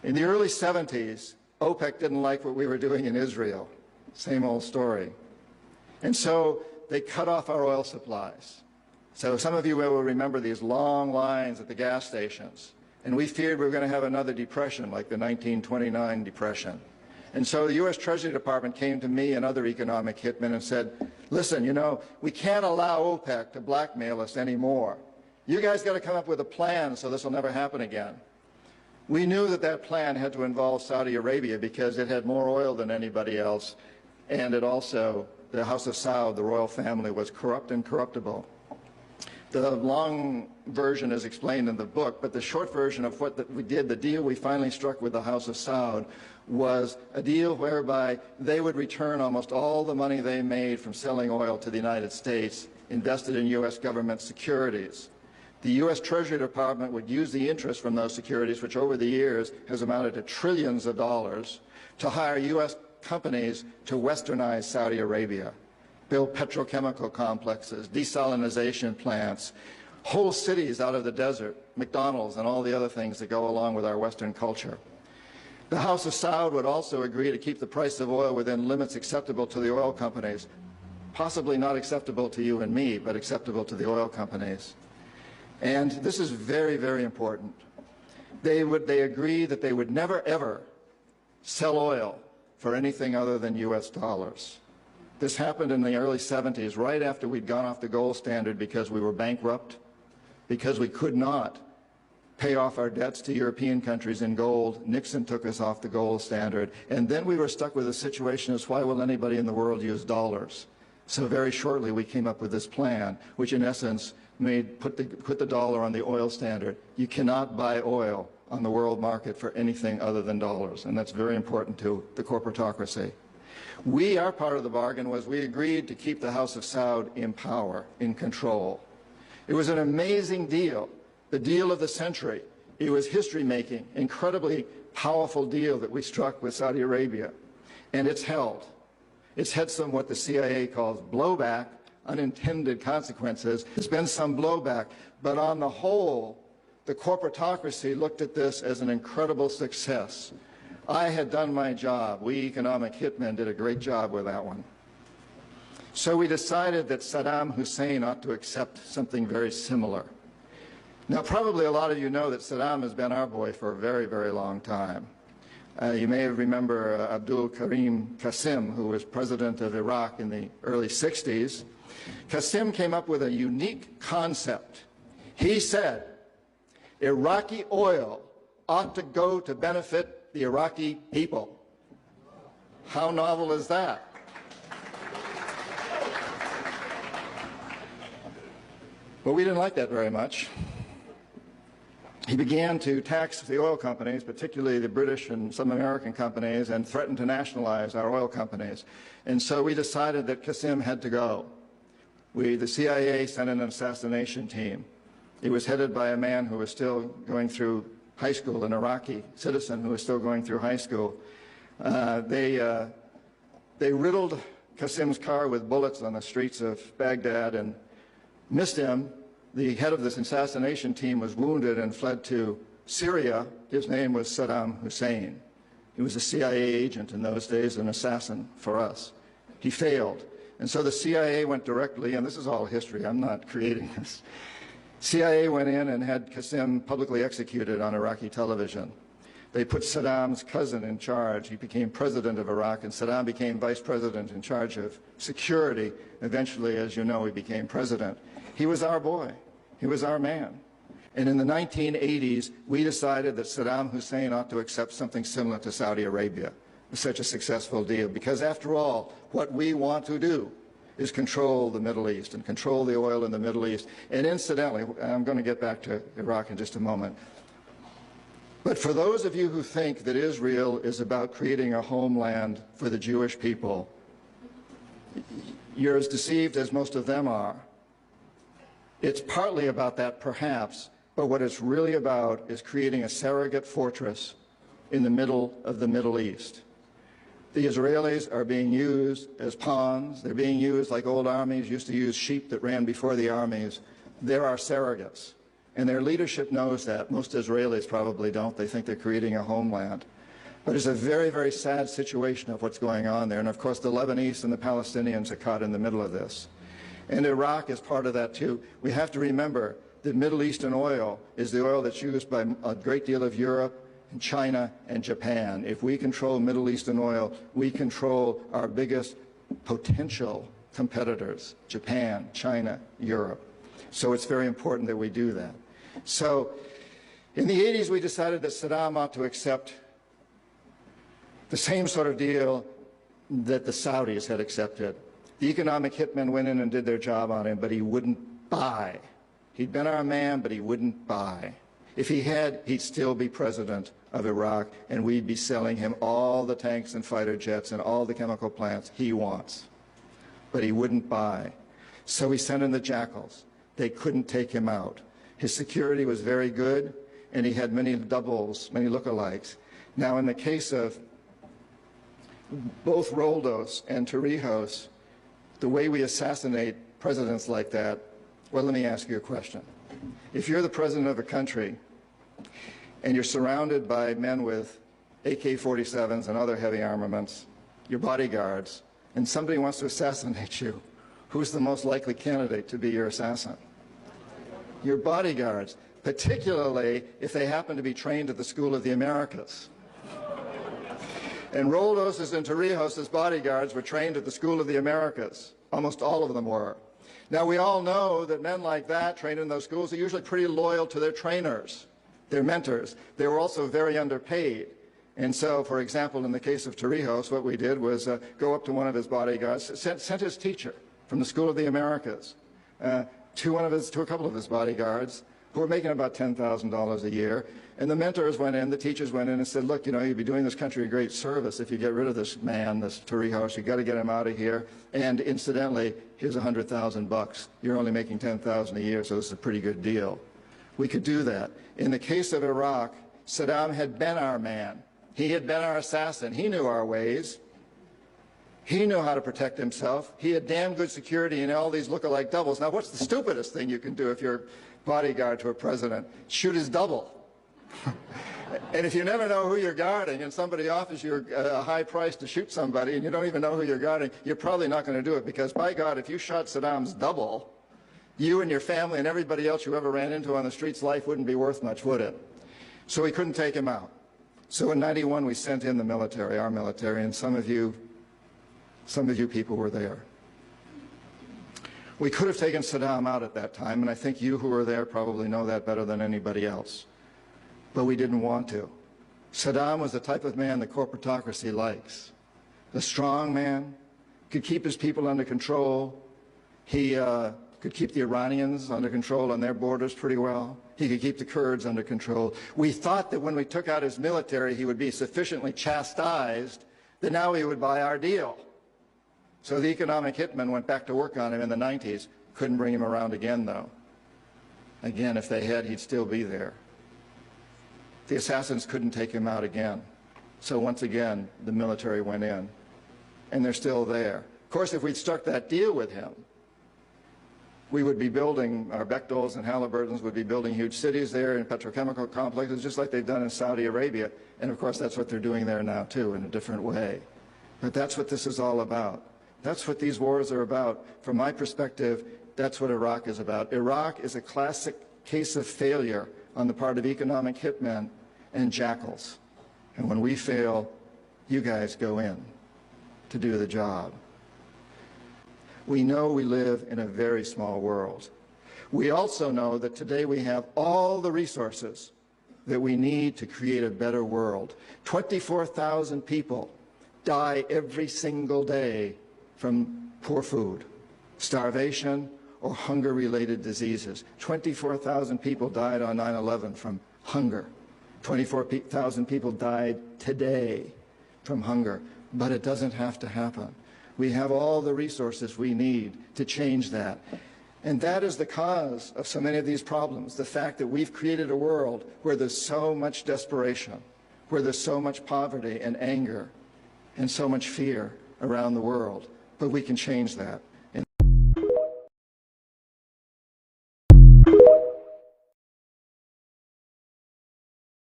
In the early 70s, OPEC didn't like what we were doing in Israel. Same old story. And so they cut off our oil supplies. So some of you will remember these long lines at the gas stations. And we feared we were going to have another depression like the 1929 depression. And so the U.S. Treasury Department came to me and other economic hitmen and said, listen, you know, we can't allow OPEC to blackmail us anymore. You guys got to come up with a plan so this will never happen again. We knew that that plan had to involve Saudi Arabia because it had more oil than anybody else, and it also, the House of Saud, the royal family, was corrupt and corruptible. The long version is explained in the book, but the short version of what we did, the deal we finally struck with the House of Saud, was a deal whereby they would return almost all the money they made from selling oil to the United States, invested in U.S. government securities. The U.S. Treasury Department would use the interest from those securities, which over the years has amounted to trillions of dollars, to hire U.S. companies to westernize Saudi Arabia, build petrochemical complexes, desalinization plants, whole cities out of the desert, McDonald's and all the other things that go along with our Western culture. The House of Saud would also agree to keep the price of oil within limits acceptable to the oil companies, possibly not acceptable to you and me, but acceptable to the oil companies. And this is very, very important. They agreed that they would never, ever sell oil for anything other than U.S. dollars. This happened in the early 70s, right after we'd gone off the gold standard because we were bankrupt, because we could not pay off our debts to European countries in gold. Nixon took us off the gold standard. And then we were stuck with a situation as why will anybody in the world use dollars? So very shortly we came up with this plan, which in essence put the dollar on the oil standard. You cannot buy oil on the world market for anything other than dollars, and that's very important to the corporatocracy. Our part of the bargain was we agreed to keep the House of Saud in power, in control. It was an amazing deal, the deal of the century. It was history-making, incredibly powerful deal that we struck with Saudi Arabia, and it's held. It's had some what the CIA calls blowback, unintended consequences. There's been some blowback, but on the whole, the corporatocracy looked at this as an incredible success. I had done my job. We economic hitmen did a great job with that one. So we decided that Saddam Hussein ought to accept something very similar. Now, probably a lot of you know that Saddam has been our boy for a very, very long time. You may remember Abdul Karim Qasim, who was president of Iraq in the early 60s. Qasim came up with a unique concept. He said, Iraqi oil ought to go to benefit the Iraqi people. How novel is that? But we didn't like that very much. He began to tax the oil companies, particularly the British and some American companies, and threatened to nationalize our oil companies. And so we decided that Qasim had to go. The CIA sent an assassination team. It was headed by a man who was still going through high school, an Iraqi citizen who was still going through high school. They riddled Qasim's car with bullets on the streets of Baghdad and missed him. The head of this assassination team was wounded and fled to Syria. His name was Saddam Hussein. He was a CIA agent in those days, an assassin for us. He failed. And so the CIA went directly, and this is all history, I'm not creating this. CIA went in and had Qasim publicly executed on Iraqi television. They put Saddam's cousin in charge. He became president of Iraq, and Saddam became vice president in charge of security. Eventually, as you know, he became president. He was our boy. He was our man. And in the 1980s, we decided that Saddam Hussein ought to accept something similar to Saudi Arabia. It was such a successful deal, because after all, what we want to do is control the Middle East and control the oil in the Middle East. And incidentally, I'm going to get back to Iraq in just a moment, but for those of you who think that Israel is about creating a homeland for the Jewish people, you're as deceived as most of them are. It's partly about that, perhaps, but what it's really about is creating a surrogate fortress in the middle of the Middle East. The Israelis are being used as pawns. They're being used like old armies used to use sheep that ran before the armies. They're our surrogates. And their leadership knows that. Most Israelis probably don't. They think they're creating a homeland. But it's a very, very sad situation of what's going on there. And of course, the Lebanese and the Palestinians are caught in the middle of this. And Iraq is part of that too. We have to remember that Middle Eastern oil is the oil that's used by a great deal of Europe and China and Japan. If we control Middle Eastern oil, we control our biggest potential competitors, Japan, China, Europe. So it's very important that we do that. So in the 80s, we decided that Saddam ought to accept the same sort of deal that the Saudis had accepted. The economic hitmen went in and did their job on him, but he wouldn't buy. He'd been our man, but he wouldn't buy. If he had, he'd still be president of Iraq, and we'd be selling him all the tanks and fighter jets and all the chemical plants he wants. But he wouldn't buy. So we sent in the jackals. They couldn't take him out. His security was very good, and he had many doubles, many lookalikes. Now, in the case of both Roldos and Torrijos, the way we assassinate presidents like that, well, let me ask you a question. If you're the president of a country and you're surrounded by men with AK-47s and other heavy armaments, your bodyguards, and somebody wants to assassinate you, who's the most likely candidate to be your assassin? Your bodyguards, particularly if they happen to be trained at the School of the Americas. And Roldos' and Torrijos' bodyguards were trained at the School of the Americas. Almost all of them were. Now, we all know that men like that, trained in those schools, are usually pretty loyal to their trainers, their mentors. They were also very underpaid. And so, for example, in the case of Torrijos, what we did was go up to one of his bodyguards, sent his teacher from the School of the Americas to a couple of his bodyguards, who were making about $10,000 a year. And the mentors went in, the teachers went in and said, look, you know, you'd be doing this country a great service if you get rid of this man, this Torrijos. You've got to get him out of here. And incidentally, here's $100,000. You're only making $10,000 a year, so this is a pretty good deal. We could do that. In the case of Iraq, Saddam had been our man. He had been our assassin. He knew our ways. He knew how to protect himself. He had damn good security and all these look-alike doubles. Now, what's the stupidest thing you can do if you're bodyguard to a president? Shoot his double. And if you never know who you're guarding and somebody offers you a high price to shoot somebody and you don't even know who you're guarding, you're probably not going to do it, because, by God, if you shot Saddam's double, you and your family and everybody else you ever ran into on the streets, life wouldn't be worth much, would it? So we couldn't take him out. So in '91, we sent in the military, our military, and some of you people were there. We could have taken Saddam out at that time, and I think you who were there probably know that better than anybody else. But we didn't want to. Saddam was the type of man the corporatocracy likes. The strong man, could keep his people under control. He could keep the Iranians under control on their borders pretty well. He could keep the Kurds under control. We thought that when we took out his military, he would be sufficiently chastised that now he would buy our deal. So the economic hitmen went back to work on him in the 90s. Couldn't bring him around again, though. Again, if they had, he'd still be there. The assassins couldn't take him out again. So once again, the military went in. And they're still there. Of course, if we'd struck that deal with him, we would be building, our Bechtels and Halliburtons would be building huge cities there and petrochemical complexes, just like they've done in Saudi Arabia. And of course, that's what they're doing there now, too, in a different way. But that's what this is all about. That's what these wars are about. From my perspective, that's what Iraq is about. Iraq is a classic case of failure on the part of economic hitmen and jackals. And when we fail, you guys go in to do the job. We know we live in a very small world. We also know that today we have all the resources that we need to create a better world. 24,000 people die every single day from poor food, starvation, or hunger-related diseases. 24,000 people died on 9/11 from hunger. 24,000 people died today from hunger. But it doesn't have to happen. We have all the resources we need to change that. And that is the cause of so many of these problems, the fact that we've created a world where there's so much desperation, where there's so much poverty and anger and so much fear around the world. But we can change that.